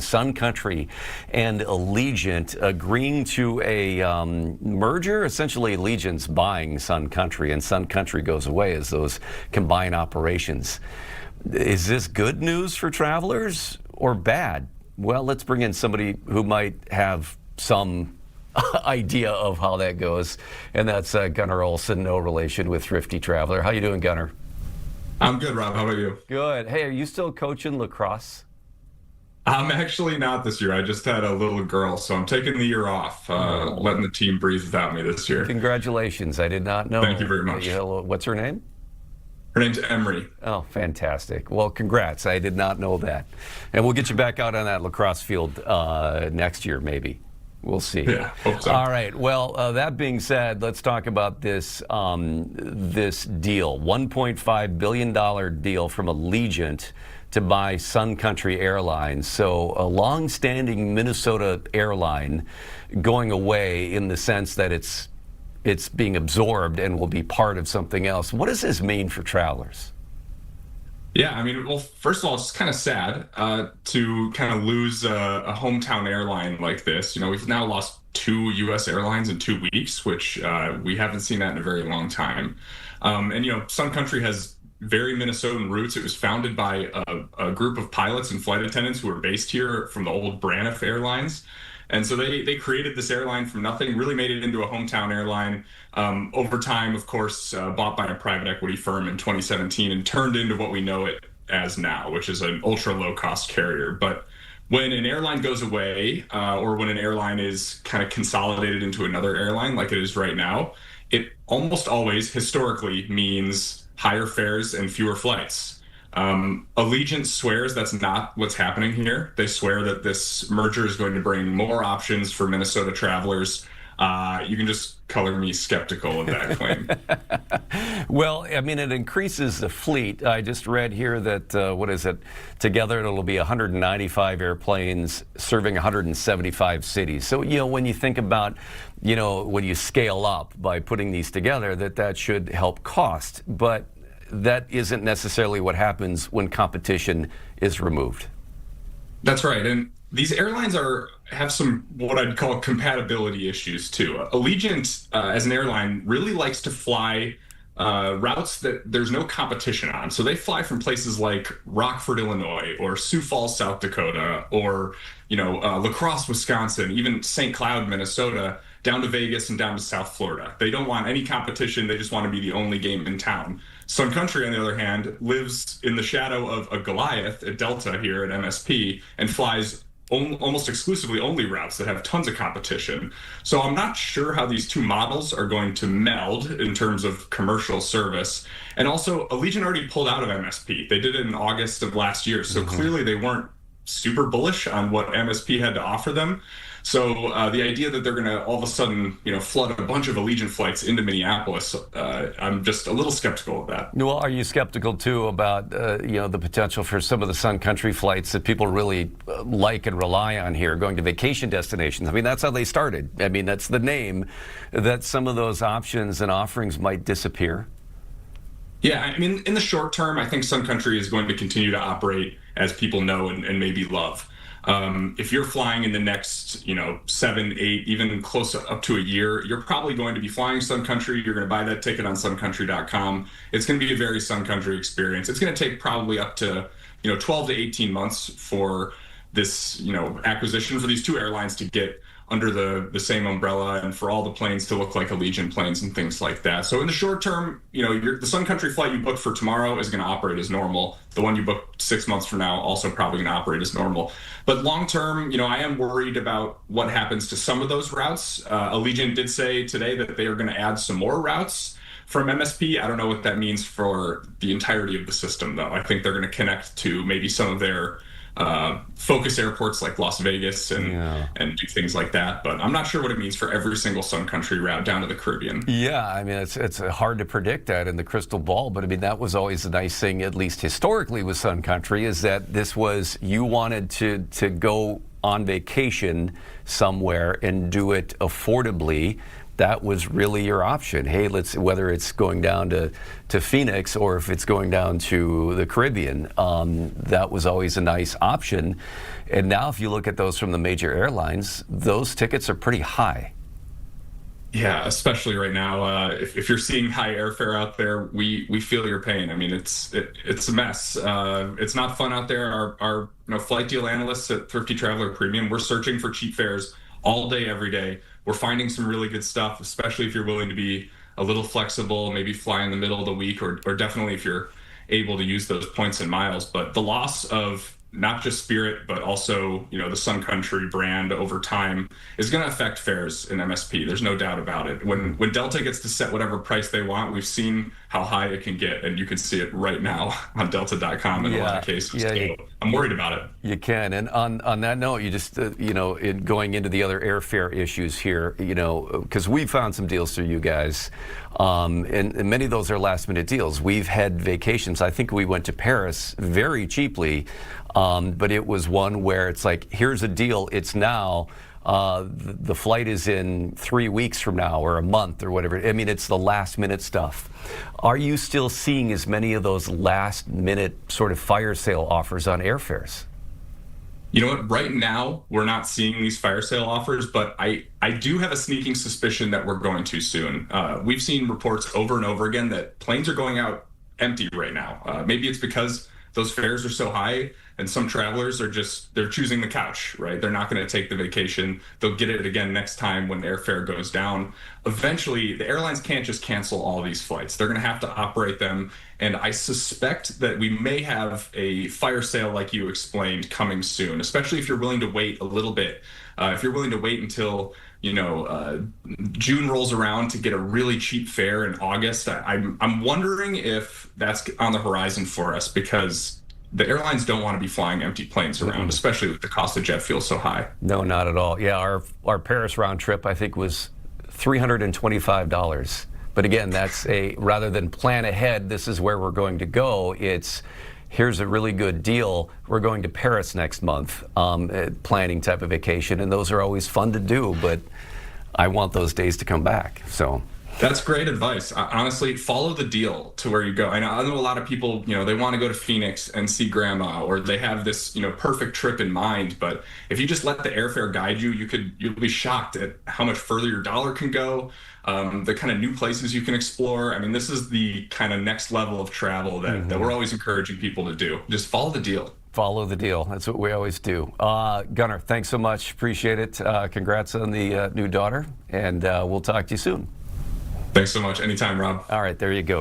Sun Country and Allegiant agreeing to a merger. Essentially, Allegiant's buying Sun Country, and Sun Country goes away as those combine operations. Is this good news for travelers or bad? Well, let's bring in somebody who might have some idea of how that goes, and that's Gunnar Olson, no relation with Thrifty Traveler. How you doing, Gunnar? I'm good, Rob. How about you? Good. Hey, are you still coaching lacrosse? I'm actually not this year. I just had a little girl, so I'm taking the year off, letting the team breathe without me this year. Congratulations. I did not know. Thank you very much. What's her name? Her name's Emery. Oh, fantastic. Well, congrats. I did not know that. And we'll get you back out on that lacrosse field next year, maybe. We'll see. Yeah, hope so. All right. Well, that being said, let's talk about this this deal, $1.5 billion deal from Allegiant to buy Sun Country Airlines. So a long-standing Minnesota airline going away in the sense that it's being absorbed and will be part of something else. What does this mean for travelers? Yeah, I mean, well, first of all, it's kind of sad to kind of lose a hometown airline like this. You know, we've now lost 2 U.S. airlines in 2 weeks, which we haven't seen that in a very long time. And, you know, Sun Country has very Minnesotan roots. It was founded by a group of pilots and flight attendants who were based here from the old Braniff Airlines. And so they created this airline from nothing, really made it into a hometown airline. Over time, of course, bought by a private equity firm in 2017 and turned into what we know it as now, which is an ultra low cost carrier. But when an airline goes away or when an airline is kind of consolidated into another airline like it is right now, it almost always historically means higher fares and fewer flights. Allegiant swears that's not what's happening here. They swear that this merger is going to bring more options for Minnesota travelers. You can just color me skeptical of that claim. Well, I mean, it increases the fleet. I just read here that, what is it? Together, it'll be 195 airplanes serving 175 cities. So, you know, when you think about, you know, when you scale up by putting these together, that should help cost. But that isn't necessarily what happens when competition is removed. That's right. And these airlines have some what I'd call compatibility issues too. Allegiant, as an airline, really likes to fly routes that there's no competition on. So they fly from places like Rockford, Illinois, or Sioux Falls, South Dakota, or La Crosse, Wisconsin, even St. Cloud, Minnesota, down to Vegas and down to South Florida. They don't want any competition. They just want to be the only game in town. Sun Country, on the other hand, lives in the shadow of a Goliath at Delta here at MSP and flies almost exclusively only routes that have tons of competition. So I'm not sure how these two models are going to meld in terms of commercial service. And also, Allegiant already pulled out of MSP. They did it in August of last year. So clearly they weren't super bullish on what MSP had to offer them. So the idea that they're going to all of a sudden, flood a bunch of Allegiant flights into Minneapolis, I'm just a little skeptical of that. Well, are you skeptical too about the potential for some of the Sun Country flights that people really like and rely on here, going to vacation destinations? I mean, that's how they started. I mean, that's the name. That some of those options and offerings might disappear. Yeah, I mean, in the short term, I think Sun Country is going to continue to operate as people know and maybe love. If you're flying in the next, 7, 8, even close up to a year, you're probably going to be flying Sun Country. You're going to buy that ticket on suncountry.com. It's going to be a very Sun Country experience. It's going to take probably up to, 12 to 18 months for this, acquisition for these two airlines to get under the same umbrella and for all the planes to look like Allegiant planes and things like that. So in the short term, the Sun Country flight you booked for tomorrow is going to operate as normal. The one you booked 6 months from now also probably going to operate as normal. But long term, I am worried about what happens to some of those routes. Allegiant did say today that they are going to add some more routes from MSP. I don't know what that means for the entirety of the system, though. I think they're going to connect to maybe some of their focus airports like Las Vegas and do things like that. But I'm not sure what it means for every single Sun Country route down to the Caribbean. Yeah, I mean, it's hard to predict that in the crystal ball, but I mean, that was always the nice thing, at least historically with Sun Country, is that this was, you wanted to go on vacation somewhere and do it affordably. that was really your option. Hey, whether it's going down to Phoenix or if it's going down to the Caribbean, that was always a nice option. And now if you look at those from the major airlines, those tickets are pretty high. Yeah, especially right now. If you're seeing high airfare out there, we feel your pain. I mean, it's a mess. It's not fun out there. Our flight deal analysts at Thrifty Traveler Premium, we're searching for cheap fares all day, every day. We're finding some really good stuff, especially if you're willing to be a little flexible, maybe fly in the middle of the week, or definitely if you're able to use those points and miles. But the loss of not just Spirit, but also, the Sun Country brand over time is going to affect fares in MSP. There's no doubt about it. When Delta gets to set whatever price they want, we've seen how high it can get, and you can see it right now on Delta.com in a lot of cases. Yeah, so I'm worried about it. You can. And on that note, you just, in going into the other airfare issues here, because we found some deals for you guys, and many of those are last minute deals. We've had vacations. I think we went to Paris very cheaply. But it was one where it's like, here's a deal. It's now, the flight is in 3 weeks from now or a month or whatever. I mean, it's the last minute stuff. Are you still seeing as many of those last minute sort of fire sale offers on airfares? You know what? Right now, we're not seeing these fire sale offers, but I do have a sneaking suspicion that we're going to soon. We've seen reports over and over again that planes are going out empty right now. Maybe it's because those fares are so high and some travelers they're choosing the couch, right? They're not going to take the vacation. They'll get it again next time when airfare goes down. Eventually, the airlines can't just cancel all these flights. They're going to have to operate them. And I suspect that we may have a fire sale like you explained coming soon, especially if you're willing to wait a little bit. If you're willing to wait until June rolls around to get a really cheap fare in August, I'm wondering if that's on the horizon for us, because the airlines don't want to be flying empty planes around, especially with the cost of jet fuel so high. No, not at all. Yeah, our Paris round trip, I think, was $325. But again, that's rather than plan ahead, this is where we're going to go. It's, here's a really good deal. We're going to Paris next month, planning type of vacation. And those are always fun to do, but I want those days to come back. So that's great advice. Honestly, follow the deal to where you go. I know a lot of people, they want to go to Phoenix and see grandma, or they have this, perfect trip in mind. But if you just let the airfare guide you, you'll be shocked at how much further your dollar can go, the kind of new places you can explore. I mean, this is the kind of next level of travel that we're always encouraging people to do. Just follow the deal. Follow the deal. That's what we always do. Gunnar, thanks so much. Appreciate it. Congrats on the new daughter, and we'll talk to you soon. Thanks so much. Anytime, Rob. All right, there you go.